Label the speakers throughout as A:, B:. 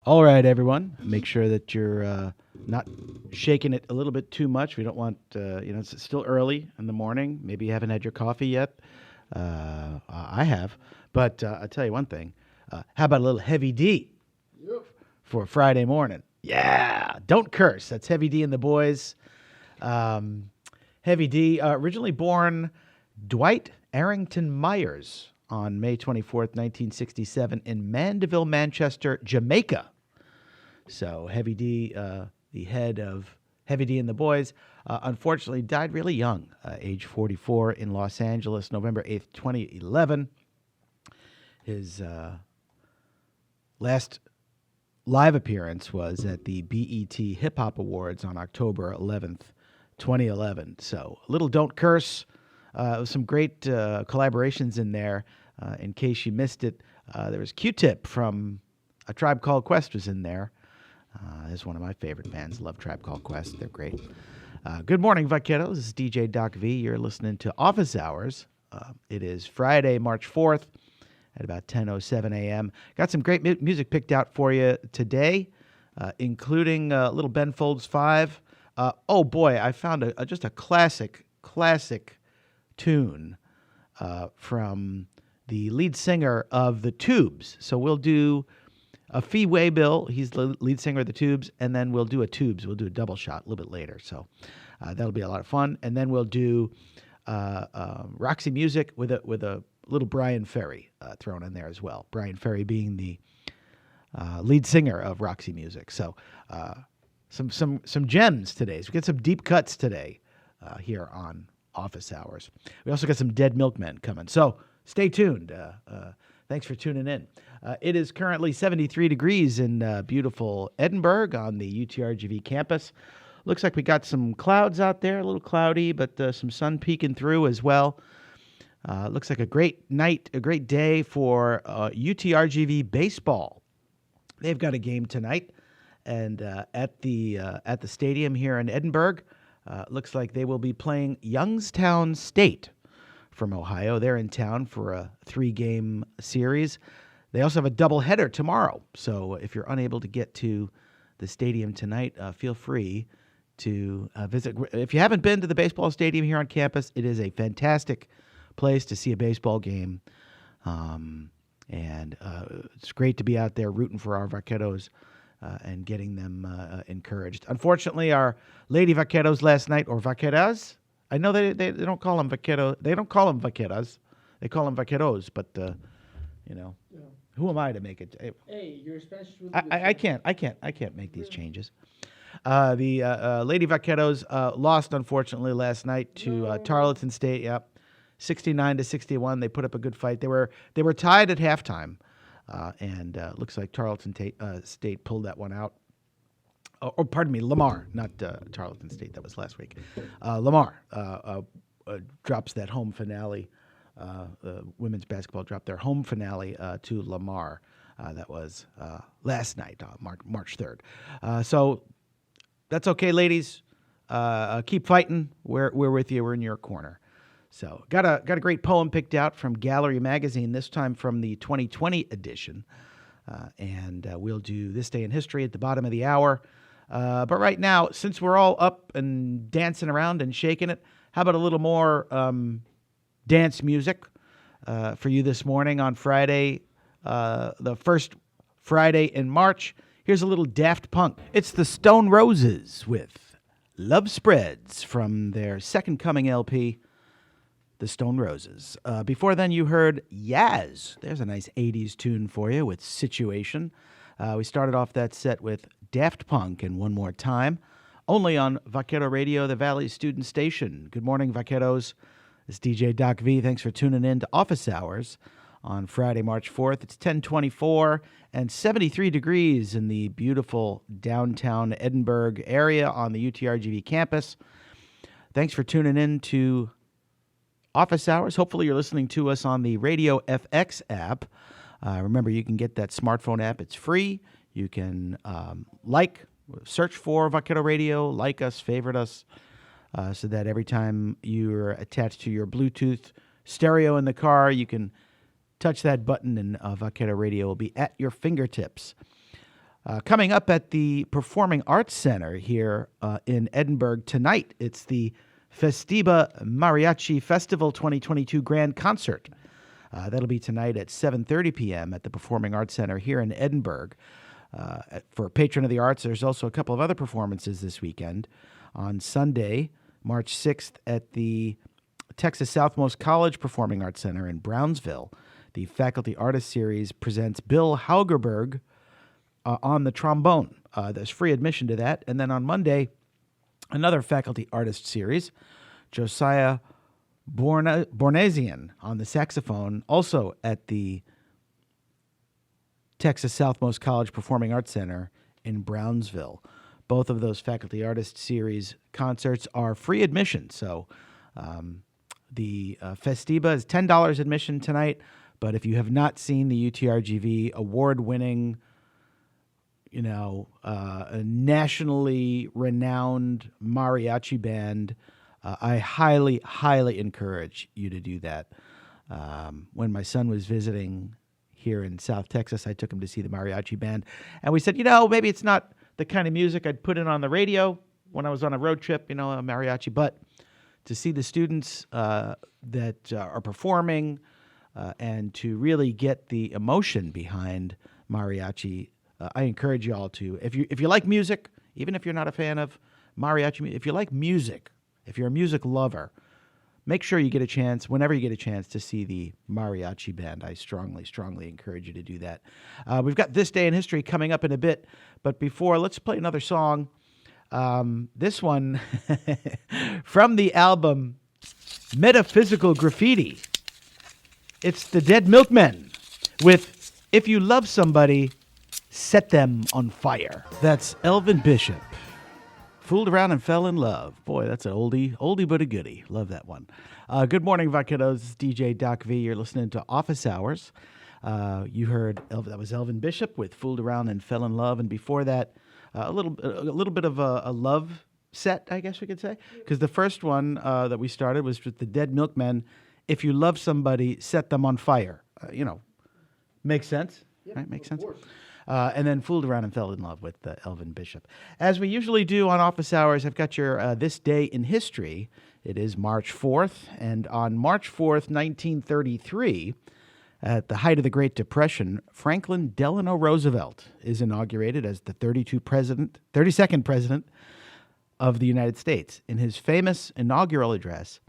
A: All right, everyone. Make sure that you're not shaking it a little bit too much. We don't want, it's still early in the morning. Maybe you haven't had your coffee yet. I have. But I'll tell you one thing. How about a little Heavy D for Friday morning? Yeah. Don't curse. That's Heavy D and the boys. Heavy D, originally born Dwight Arrington Myers on May 24th, 1967, in Mandeville, Manchester, Jamaica. So Heavy D, the head of Heavy D and the Boys, unfortunately died really young, age 44, in Los Angeles, November 8th, 2011. His last live appearance was at the BET Hip Hop Awards on October 11th, 2011. So a little Don't Curse. Some great collaborations in there. In case you missed it, there was Q-Tip from A Tribe Called Quest was in there. Is one of my favorite bands. Love Tribe Called Quest. They're great. Good morning, Vaqueros. This is DJ Doc V. You're listening to Office Hours. It is Friday, March 4th at about 10:07 a.m. Got some great music picked out for you today, including little Ben Folds 5. Oh, boy, I found just a classic tune from the lead singer of The Tubes. So we'll do a Fee Waybill. He's the lead singer of The Tubes, and then we'll do a Tubes. We'll do a double shot a little bit later. So that'll be a lot of fun. And then we'll do Roxy Music with a little Brian Ferry thrown in there as well. Brian Ferry being the lead singer of Roxy Music. So some gems today. So we get some deep cuts today here on Office Hours. We also got some Dead Milkmen coming. So stay tuned. Thanks for tuning in. It is currently 73 degrees in beautiful Edinburgh on the UTRGV campus. Looks like we got some clouds out there, a little cloudy, but some sun peeking through as well. Looks like a great night, a great day for UTRGV baseball. They've got a game tonight, and at the stadium here in Edinburgh, looks like they will be playing Youngstown State from Ohio. They're in town for a 3-game series. They also have a doubleheader tomorrow. So if you're unable to get to the stadium tonight, feel free to visit. If you haven't been to the baseball stadium here on campus, it is a fantastic place to see a baseball game. And it's great to be out there rooting for our Vaqueros and getting them encouraged. Unfortunately, our Lady Vaqueros last night, or Vaqueras, I know they don't call them vaquero. They don't call them vaqueras. They call them vaqueros. But yeah. Who am I to make it?
B: Hey, you're Spanish.
A: I can't make these changes. The Lady Vaqueros lost unfortunately last night to Tarleton State. Yep, 69-61. They put up a good fight. They were tied at halftime, and looks like Tarleton State pulled that one out. Or pardon me, Lamar, not Tarleton State. That was last week. Lamar drops that home finale. Women's basketball dropped their home finale to Lamar. That was last night, March 3rd. So that's okay, ladies. Keep fighting. We're with you. We're in your corner. So got a great poem picked out from Gallery Magazine, this time from the 2020 edition. And we'll do This Day in History at the bottom of the hour. But right now, since we're all up and dancing around and shaking it, how about a little more dance music for you this morning on Friday, the first Friday in March? Here's a little Daft Punk. It's the Stone Roses with Love Spreads from their Second Coming LP, The Stone Roses. Before then, you heard Yaz. There's a nice 80s tune for you with Situation. We started off that set with Daft Punk and One More Time, only on Vaquero Radio, the Valley student station. Good morning, Vaqueros. It's DJ Doc V. Thanks for tuning in to Office Hours on Friday, March 4th. It's 10:24 and 73 degrees in the beautiful downtown Edinburgh area on the UTRGV campus. Thanks for tuning in to Office Hours. Hopefully you're listening to us on the Radio FX app. Remember, you can get that smartphone app. It's free. You can search for Vaquero Radio, like us, favorite us, so that every time you're attached to your Bluetooth stereo in the car, you can touch that button and Vaquero Radio will be at your fingertips. Coming up at the Performing Arts Center here in Edinburgh tonight, it's the Festiba Mariachi Festival 2022 Grand Concert. That'll be tonight at 7:30 p.m. at the Performing Arts Center here in Edinburgh. For Patron of the Arts, there's also a couple of other performances this weekend. On Sunday, March 6th, at the Texas Southmost College Performing Arts Center in Brownsville, the Faculty Artist Series presents Bill Haugerberg on the trombone. There's free admission to that. And then on Monday, another Faculty Artist Series, Josiah Bornesian on the saxophone, also at the Texas Southmost College Performing Arts Center in Brownsville. Both of those Faculty Artist Series concerts are free admission. So the Festiba is $10 admission tonight. But if you have not seen the UTRGV award-winning, a nationally renowned mariachi band, I highly, highly encourage you to do that. When my son was visiting here in South Texas, I took him to see the mariachi band. And we said, maybe it's not the kind of music I'd put in on the radio when I was on a road trip, a mariachi. But to see the students that are performing and to really get the emotion behind mariachi, I encourage you all to, if you like music, even if you're not a fan of mariachi, if you like music, if you're a music lover, make sure you get a chance, whenever you get a chance, to see the mariachi band. I strongly, strongly encourage you to do that. We've got This Day in History coming up in a bit, but before, let's play another song. This one from the album Metaphysical Graffiti. It's the Dead Milkmen with If You Love Somebody, Set Them on Fire. That's Elvin Bishop. Fooled Around and Fell in Love. Boy, that's an oldie but a goodie. Love that one. Good morning, Vaqueros. This is DJ Doc V. You're listening to Office Hours. You heard that was Elvin Bishop with Fooled Around and Fell in Love, and before that, a little bit of a love set, I guess we could say, because the first one that we started was with the Dead Milkmen. If you love somebody, set them on fire. Makes sense, right? Makes sense. And then Fooled Around and Fell in Love with Elvin Bishop. As we usually do on Office Hours, I've got your This Day in History. It is March 4th, and on March 4th, 1933, at the height of the Great Depression, Franklin Delano Roosevelt is inaugurated as the 32nd president of the United States. In his famous inaugural address,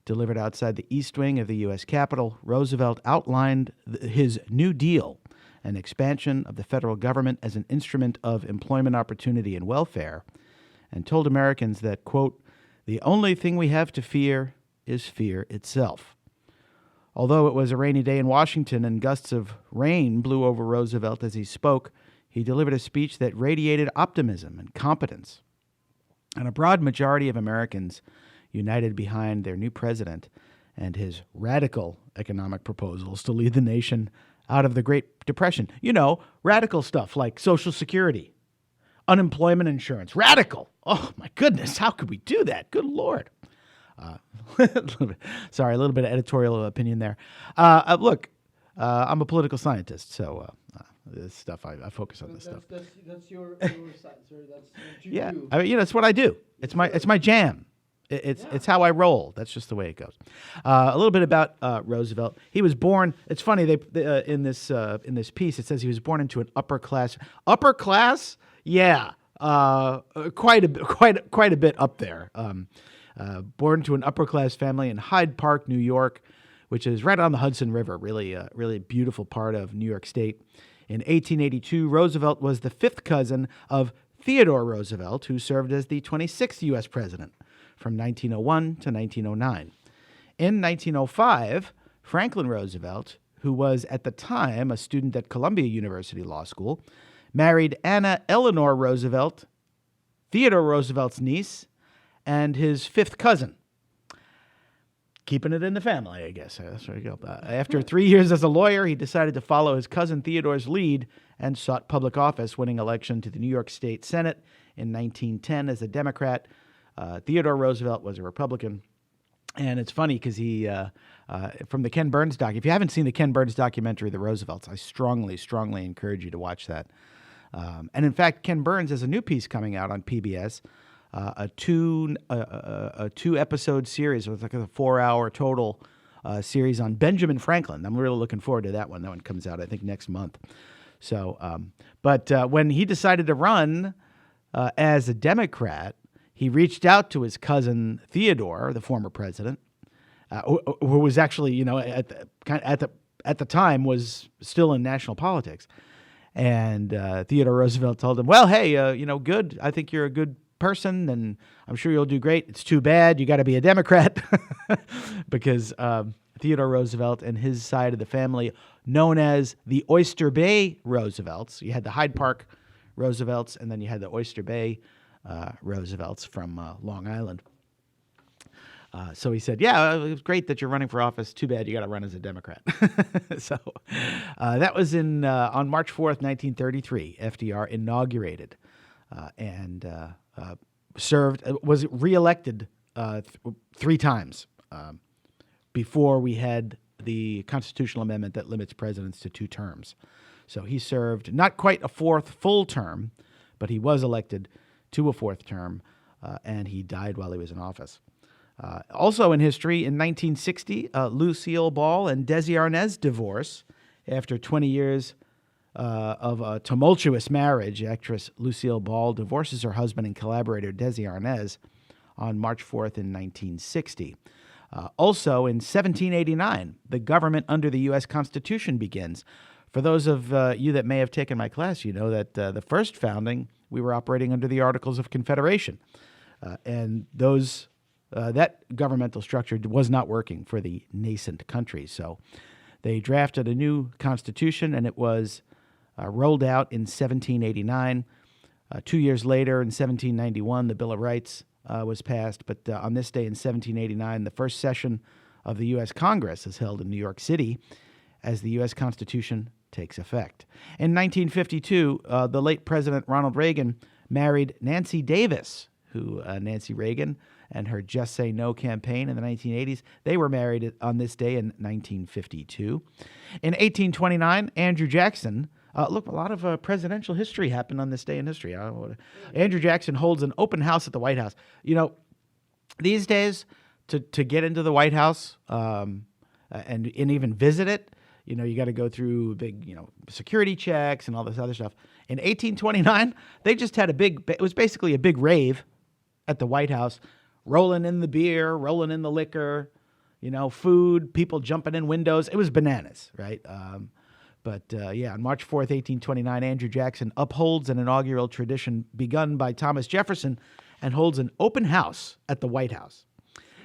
A: delivered outside the East Wing of the U.S. Capitol, Roosevelt outlined his New Deal, an expansion of the federal government as an instrument of employment opportunity and welfare, and told Americans that, quote, "The only thing we have to fear is fear itself." Although it was a rainy day in Washington and gusts of rain blew over Roosevelt as he spoke, he delivered a speech that radiated optimism and competence. And a broad majority of Americans united behind their new president and his radical economic proposals to lead the nation out of the Great Depression. Radical stuff like Social Security, unemployment insurance. Radical. Oh, my goodness. How could we do that? Good Lord. A little bit of editorial opinion there. Look, I'm a political scientist, so this stuff, I focus on this stuff.
B: That's your science, sir. That's what you do.
A: I mean, it's what I do. It's my jam. It's how I roll. That's just the way it goes. A little bit about Roosevelt. He was born. It's funny. They in this piece it says he was born into an upper class. Upper class, yeah, quite a bit up there. Born to an upper class family in Hyde Park, New York, which is right on the Hudson River. Really beautiful part of New York State. In 1882, Roosevelt was the fifth cousin of Theodore Roosevelt, who served as the 26th U.S. president from 1901 to 1909. In 1905, Franklin Roosevelt, who was at the time a student at Columbia University Law School, married Anna Eleanor Roosevelt, Theodore Roosevelt's niece, and his fifth cousin. Keeping it in the family, I guess. That's where you go. After 3 years as a lawyer, he decided to follow his cousin Theodore's lead and sought public office, winning election to the New York State Senate in 1910 as a Democrat. Theodore Roosevelt was a Republican. And it's funny because he, from the Ken Burns doc, if you haven't seen the Ken Burns documentary, The Roosevelts, I strongly encourage you to watch that. And in fact, Ken Burns has a new piece coming out on PBS, a two-episode series with like a 4-hour total series on Benjamin Franklin. I'm really looking forward to that one. That one comes out, I think, next month. So, but when he decided to run as a Democrat, he reached out to his cousin Theodore, the former president, who was actually, at the time was still in national politics. And Theodore Roosevelt told him, "Well, hey, good. I think you're a good person, and I'm sure you'll do great. It's too bad you got to be a Democrat," because Theodore Roosevelt and his side of the family, known as the Oyster Bay Roosevelts. You had the Hyde Park Roosevelts, and then you had the Oyster Bay Roosevelts from Long Island. So he said, "Yeah, it was great that you're running for office. Too bad you got to run as a Democrat." So that was on March 4th, 1933. FDR inaugurated and was reelected 3 times before we had the constitutional amendment that limits presidents to 2 terms. So he served not quite a 4th full term, but he was elected to a 4th term, and he died while he was in office. Also in history, in 1960, Lucille Ball and Desi Arnaz divorce after 20 years of a tumultuous marriage. Actress Lucille Ball divorces her husband and collaborator Desi Arnaz on March 4th in 1960. Also in 1789, the government under the U.S. Constitution begins. For those of you that may have taken my class, you know that the first founding, we were operating under the Articles of Confederation. And that governmental structure was not working for the nascent country. So they drafted a new constitution, and it was rolled out in 1789. 2 years later, in 1791, the Bill of Rights was passed. But on this day in 1789, the first session of the U.S. Congress is held in New York City as the U.S. Constitution takes effect. In 1952, the late President Ronald Reagan married Nancy Davis, who Nancy Reagan and her Just Say No campaign in the 1980s, they were married on this day in 1952. In 1829, Andrew Jackson, a lot of presidential history happened on this day in history. Andrew Jackson holds an open house at the White House. These days, to get into the White House and even visit it, you got to go through big, security checks and all this other stuff. In 1829, they just had it was basically a big rave at the White House, rolling in the beer, rolling in the liquor, food, people jumping in windows. It was bananas, right? But on March 4th, 1829, Andrew Jackson upholds an inaugural tradition begun by Thomas Jefferson and holds an open house at the White House.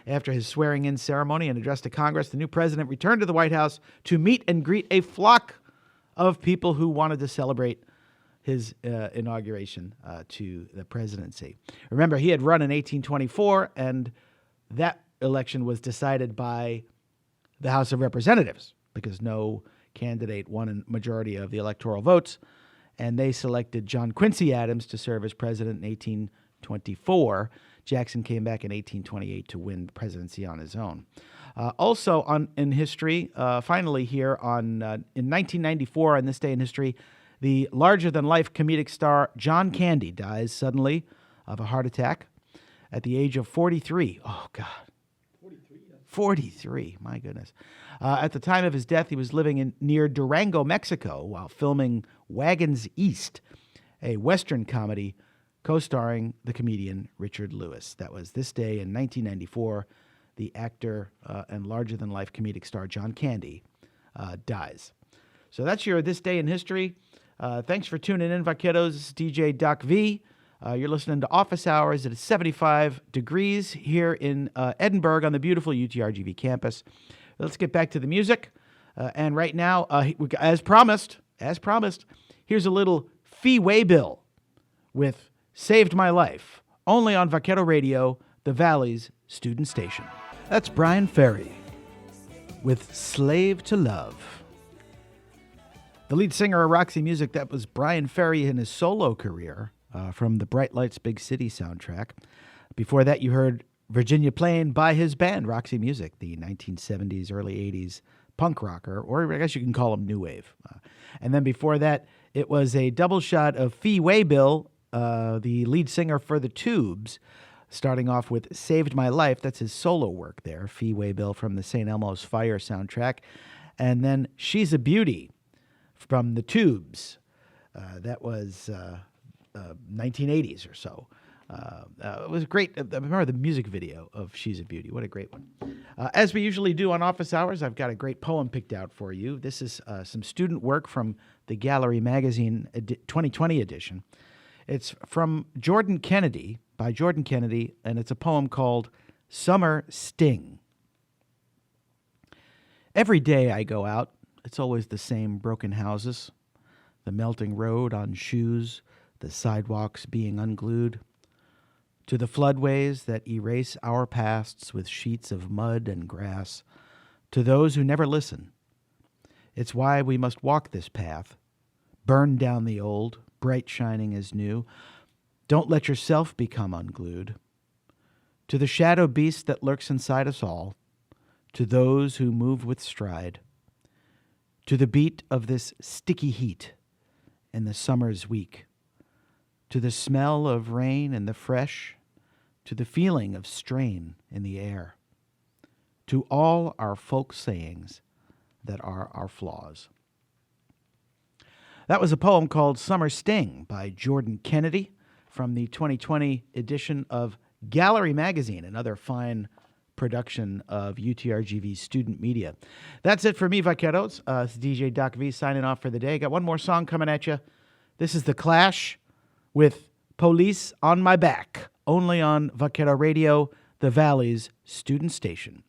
A: After his swearing-in ceremony and address to Congress, the new president returned to the White House to meet and greet a flock of people who wanted to celebrate his inauguration to the presidency. Remember, he had run in 1824, and that election was decided by the House of Representatives because no candidate won a majority of the electoral votes, and they selected John Quincy Adams to serve as president in 1824. Jackson came back in 1828 to win the presidency on his own. Also in history, finally here in 1994, on this day in history, the larger-than-life comedic star John Candy dies suddenly of a heart attack at the age of 43. Oh, God. 43, my goodness. At the time of his death, he was living near Durango, Mexico, while filming Wagons East, a Western comedy co-starring the comedian Richard Lewis. That was this day in 1994. The actor and larger-than-life comedic star John Candy dies. So that's your This Day in History. Thanks for tuning in, Vaqueros. This is DJ Doc V. You're listening to Office Hours. It is 75 degrees here in Edinburgh on the beautiful UTRGV campus. Let's get back to the music. And right now, as promised, here's a little Fee Waybill with Saved My Life, only on Vaquero Radio, the Valley's student station. That's Brian Ferry with Slave to Love. The lead singer of Roxy Music, that was Brian Ferry in his solo career from the Bright Lights Big City soundtrack. Before that, you heard Virginia Plain by his band, Roxy Music, the 1970s, early 80s punk rocker, or I guess you can call him new wave. And then before that, It was a double shot of Fee Waybill, the lead singer for the Tubes, starting off with Saved My Life. That's his solo work there, Fee Waybill from the St. Elmo's Fire soundtrack. And then She's a Beauty from the Tubes. That was 1980s or so. It was great. I remember the music video of She's a Beauty. What a great one. As we usually do on Office Hours, I've got a great poem picked out for you. This is some student work from the Gallery Magazine 2020 edition. It's from Jordan Kennedy, by Jordan Kennedy, and it's a poem called Summer Sting. Every day I go out, it's always the same broken houses, the melting road on shoes, the sidewalks being unglued, to the floodways that erase our pasts with sheets of mud and grass, to those who never listen. It's why we must walk this path, burn down the old, bright shining as new. Don't let yourself become unglued. To the shadow beast that lurks inside us all, to those who move with stride, to the beat of this sticky heat in the summer's week, to the smell of rain and the fresh, to the feeling of strain in the air, to all our folk sayings that are our flaws. That was a poem called Summer Sting by Jordan Kennedy from the 2020 edition of Gallery Magazine, another fine production of UTRGV's student media. That's it for me, Vaqueros. It's DJ Doc V signing off for the day. Got one more song coming at you. This is The Clash with Police on My Back, only on Vaquero Radio, the Valley's student station.